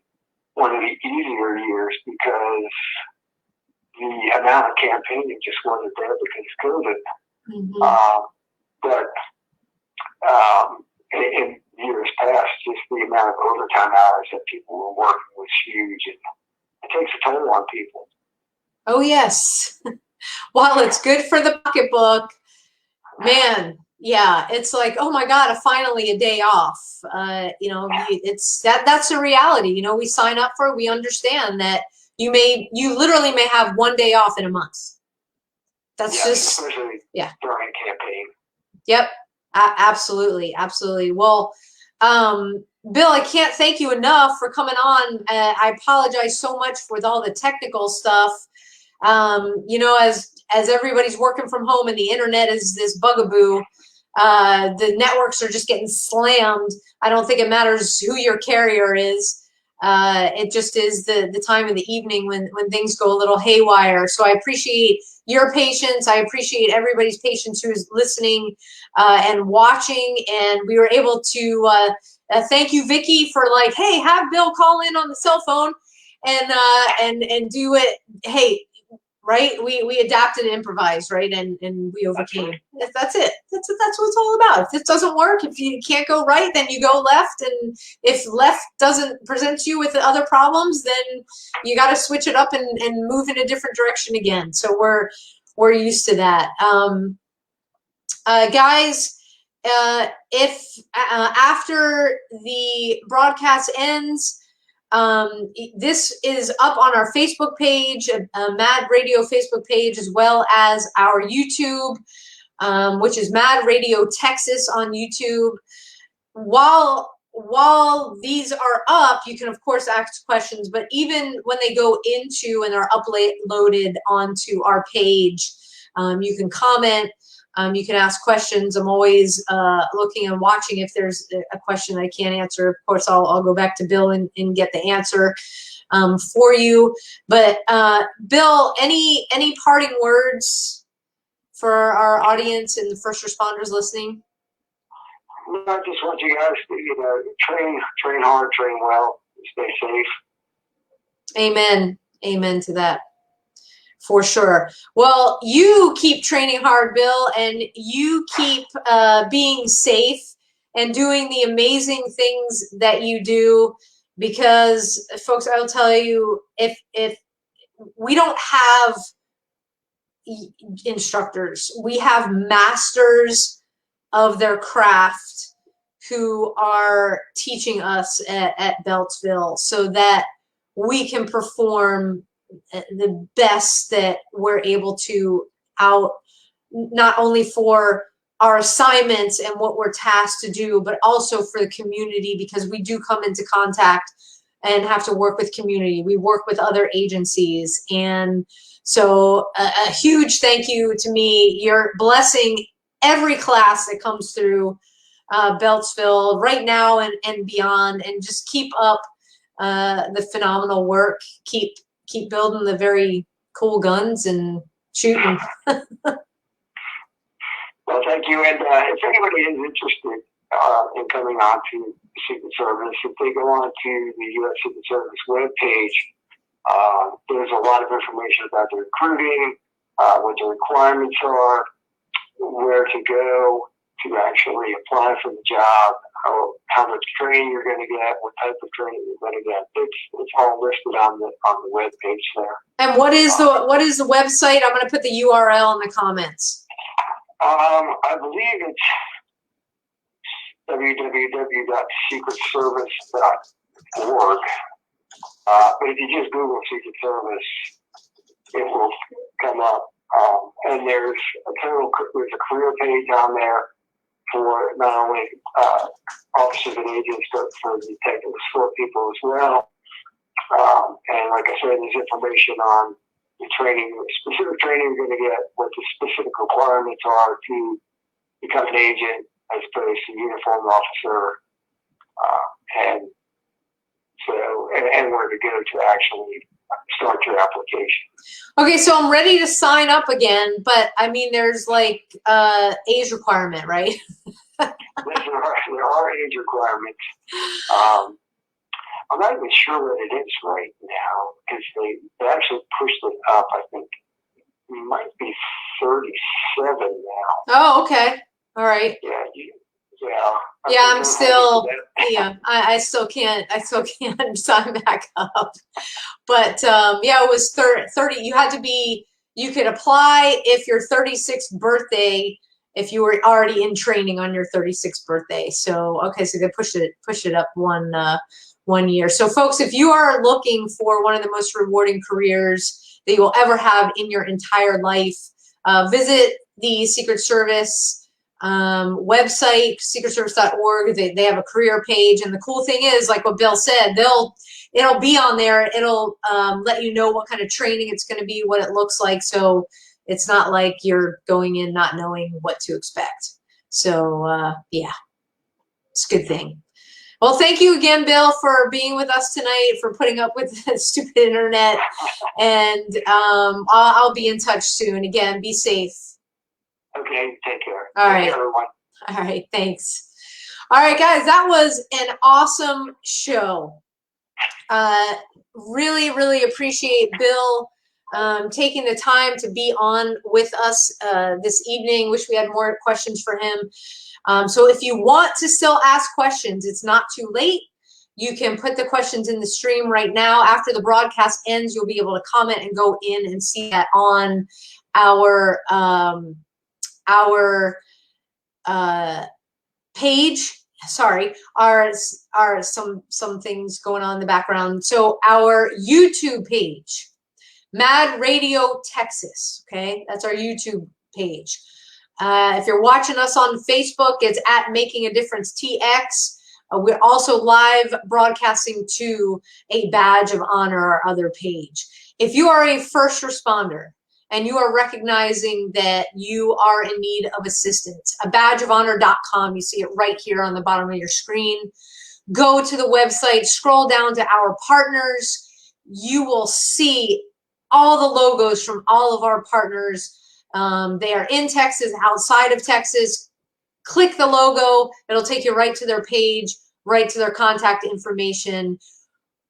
one of the easier years because the amount of campaigning just wasn't there because of COVID. But in years past, just the amount of overtime hours that people were working was huge, and it takes a toll on people. Oh, yes. While it's good for the pocketbook, man, yeah, it's like, oh my God, finally a day off. You know, it's that's the reality. You know, we sign up for it. We understand that you literally may have one day off in a month. That's just, especially during campaign. Yep. Absolutely. Absolutely. Well, Bill, I can't thank you enough for coming on. I apologize so much with all the technical stuff. You know, as everybody's working from home and the internet is this bugaboo, the networks are just getting slammed. I don't think it matters who your carrier is. It just is the time of the evening when things go a little haywire. So I appreciate your patience. I appreciate everybody's patience who's listening and watching. And we were able to thank you, Vicky, for like, hey, have Bill call in on the cell phone and do it. Hey, right? We adapted and improvised, right? And we overcame. That's it. That's what it's all about. If this doesn't work, if you can't go right, then you go left. And if left doesn't present you with other problems, then you got to switch it up and move in a different direction again. So we're used to that. Guys, if after the broadcast ends, this is up on our Facebook page, Mad Radio Facebook page, as well as our YouTube, which is Mad Radio Texas on YouTube. While these are up, you can of course ask questions, but even when they go into and are uploaded onto our page, you can comment. You can ask questions. I'm always looking and watching if there's a question I can't answer. Of course, I'll go back to Bill and get the answer for you. But Bill, any parting words for our audience and the first responders listening? I just want you guys to, you know, train hard, train well, stay safe. Amen. Amen to that. For sure. Well, you keep training hard, Bill, and you keep being safe and doing the amazing things that you do, because, folks, I'll tell you, if we don't have instructors, we have masters of their craft who are teaching us at Beltsville so that we can perform the best that we're able to out, not only for our assignments and what we're tasked to do, but also for the community, because we do come into contact and have to work with community. We work with other agencies. And so a huge thank you to me. You're blessing every class that comes through Beltsville right now and beyond, and just keep up the phenomenal work. Keep building the very cool guns and shooting. Well, thank you. And if anybody is interested in coming on to the Secret Service, if they go on to the U.S. Secret Service webpage, there's a lot of information about the recruiting, what the requirements are, where to go to actually apply for the job, how much training you're going to get, what type of training you're going to get. It's all listed on the web page there. And what is the website? I'm going to put the URL in the comments. I believe it's www.secretservice.org. But if you just Google Secret Service, it will come up. And there's a career page on there for not only officers and agents, but for detectives, for people as well. And like I said, there's information on the training, specific training you're going to get, what the specific requirements are to become an agent as opposed to uniformed officer, and where to go to actually start your application. Okay, so I'm ready to sign up again, but I mean, there's like age requirement, right? There are age requirements. I'm not even sure what it is right now because they actually pushed it up. I think it might be 37 now. Oh, okay. All right. Yeah. I'm still. Yeah, I still can't sign back up. But it was 30. You could apply if your 36th birthday, if you were already in training on your 36th birthday. So okay, so they pushed it up one year. So folks, if you are looking for one of the most rewarding careers that you will ever have in your entire life, visit the Secret Service website, secretservice.org. They have a career page, and the cool thing is, like what Bill said, it'll be on there. It'll let you know what kind of training it's going to be, what it looks like. So it's not like you're going in not knowing what to expect. So it's a good thing. Well, thank you again, Bill, for being with us tonight, for putting up with the stupid internet, and I'll be in touch soon. Again, be safe. Okay, take care. All right. Take care, everyone. All right, thanks. All right, guys, that was an awesome show. Really, really appreciate Bill taking the time to be on with us this evening. Wish we had more questions for him. So if you want to still ask questions, it's not too late. You can put the questions in the stream right now. After the broadcast ends, you'll be able to comment and go in and see that on our page. Sorry, are some things going on in the background. So our YouTube page, Mad Radio Texas. Okay, that's our YouTube page. If you're watching us on Facebook, it's at Making a Difference TX. We're also live broadcasting to a Badge of Honor, our other page. If you are a first responder and you are recognizing that you are in need of assistance, a badgeofhonor.com, you see it right here on the bottom of your screen. Go to the website, scroll down to our partners. You will see all the logos from all of our partners. They are in Texas, outside of Texas. Click the logo. It'll take you right to their page, right to their contact information.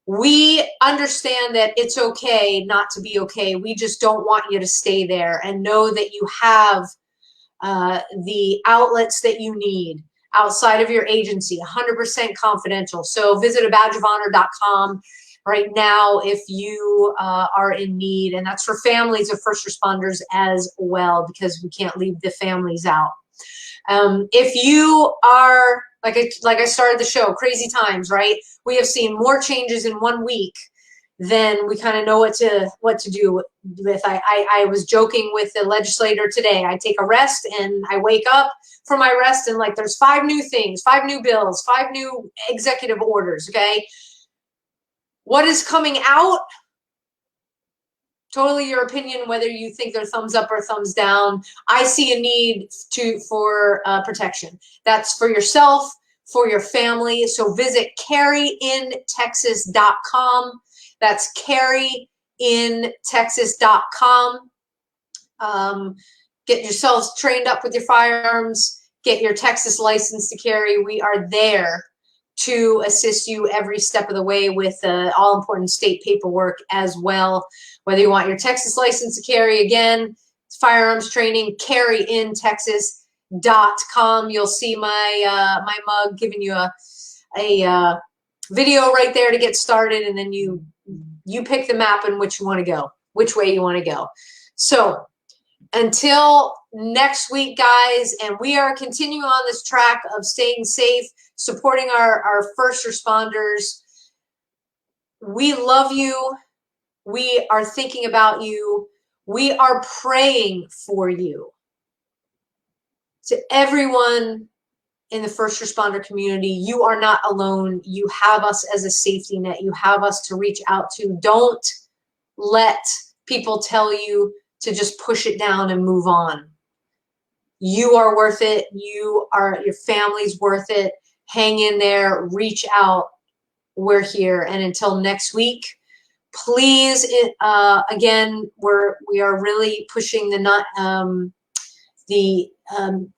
We understand that it's okay not to be okay. We just don't want you to stay there, and know that you have the outlets that you need outside of your agency, 100% confidential. So visit badgeofhonor.com right now if you are in need, and that's for families of first responders as well, because we can't leave the families out. If you are, like I started the show, crazy times, right? We have seen more changes in 1 week than we kind of know what to do with. I was joking with the legislator today. I take a rest and I wake up from my rest and like there's 5 new things, 5 new bills, 5 new executive orders, okay? What is coming out? Totally your opinion, whether you think they're thumbs up or thumbs down. I see a need for protection. That's for yourself, for your family. So visit carryintexas.com. That's carryintexas.com. Get yourselves trained up with your firearms. Get your Texas license to carry. We are there to assist you every step of the way with all important state paperwork as well. Whether you want your Texas license to carry, again, firearms training, carryintexas.com. You'll see my my mug giving you a video right there to get started, and then you pick the map and which way you want to go. So until next week, guys, and we are continuing on this track of staying safe, supporting our first responders. We love you. We are thinking about you. We are praying for you. To everyone in the first responder community, you are not alone. You have us as a safety net. You have us to reach out to. Don't let people tell you to just push it down and move on. You are worth it. Your family's worth it. Hang in there, reach out. We're here. And until next week, please, again, we are really pushing the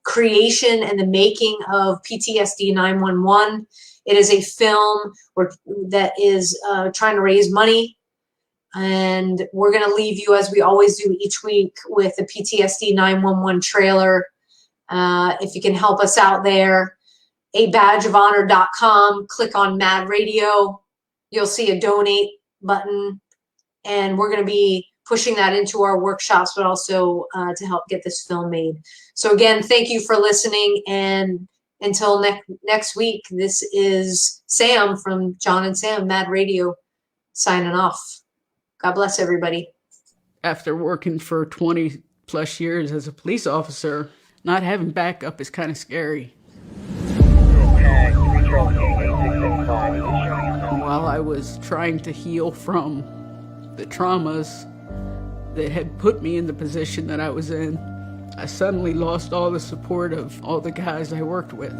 creation and the making of PTSD 911. It is a film that is trying to raise money. And we're going to leave you, as we always do each week, with the PTSD 911 trailer. If you can help us out there, abadgeofhonor.com, click on Mad Radio. You'll see a donate button. And we're going to be pushing that into our workshops, but also to help get this film made. So again, thank you for listening. And until next week, this is Sam from John and Sam Mad Radio signing off. God bless everybody. After working for 20 plus years as a police officer, not having backup is kind of scary. While I was trying to heal from the traumas that had put me in the position that I was in, I suddenly lost all the support of all the guys I worked with.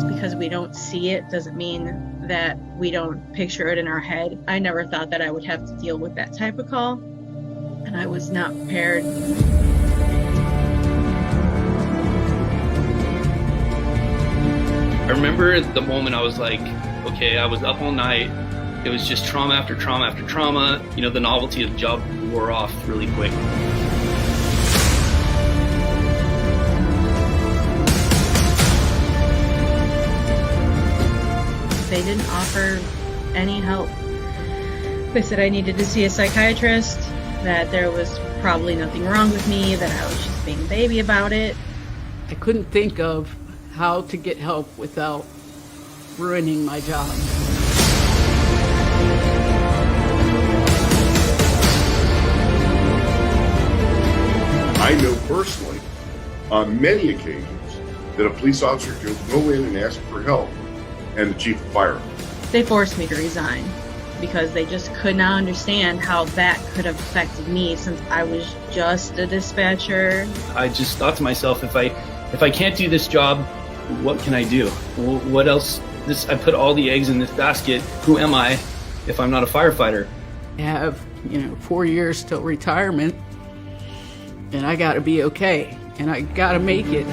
Because we don't see it doesn't mean that we don't picture it in our head. I never thought that I would have to deal with that type of call, and I was not prepared. I remember the moment I was like, okay, I was up all night. It was just trauma after trauma after trauma. You know, the novelty of the job wore off really quick. They didn't offer any help. They said I needed to see a psychiatrist, that there was probably nothing wrong with me, that I was just being a baby about it. I couldn't think of how to get help without ruining my job. I know personally, on many occasions, that a police officer can go in and ask for help, and the chief of fire. They forced me to resign because they just could not understand how that could have affected me, since I was just a dispatcher. I just thought to myself, if I can't do this job, what can I do? What else? I put all the eggs in this basket. Who am I if I'm not a firefighter? I have, 4 years till retirement, and I gotta be okay, and I gotta make it.